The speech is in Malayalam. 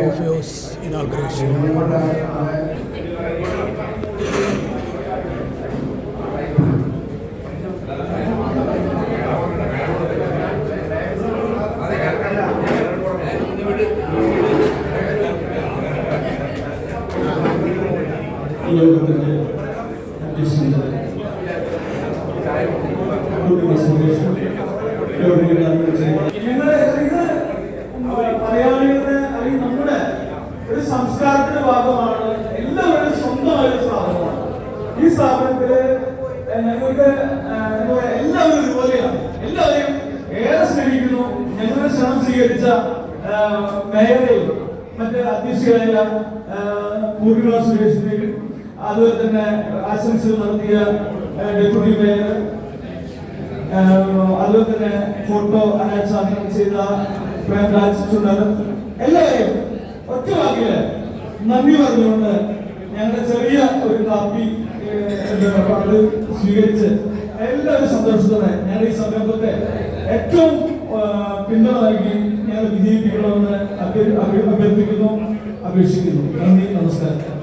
Office inauguration. മലയാളികളുടെ അല്ലെങ്കിൽ നമ്മുടെ ഒരു സംസ്കാരത്തിന്റെ ഭാഗമാണ്. എല്ലാവരും സ്വന്തമായ ഒരു സ്ഥാപനമാണ്. ഈ സ്ഥാപനത്തില് ഞങ്ങൾക്ക് എല്ലാവരും ഒരുപോലെയാണ്. എല്ലാവരെയും ഏറെ സ്നേഹിക്കുന്നു. ഞങ്ങളുടെ ക്ഷണം സ്വീകരിച്ച മേയറെയും മറ്റ് അധ്യക്ഷരായ പൂർണിമ സുരേഷിനെയും അതുപോലെ തന്നെ ആശംസകൾ നടത്തിയ ഡെപ്യൂട്ടി മേയർ, അതുപോലെ തന്നെ ഫോട്ടോ അനാച്ഛാദനം ചെയ്ത പ്രേംരാജ് ചുണ്ടർ, എല്ലാവരെയും ഒറ്റ വാക്കില് നന്ദി പറഞ്ഞുകൊണ്ട് ഞങ്ങളുടെ ചെറിയ ഒരു കാപ്പി അത് സ്വീകരിച്ച് എല്ലാവരും സന്തോഷത്തോടെ ഞങ്ങളുടെ ഈ സംരംഭത്തെ ഏറ്റവും പിന്തുണ നൽകി ഞങ്ങൾ വിജയിപ്പിക്കണമെന്ന് അഭ്യർത്ഥിക്കുന്നു, അപേക്ഷിക്കുന്നു. നന്ദി, നമസ്കാരം.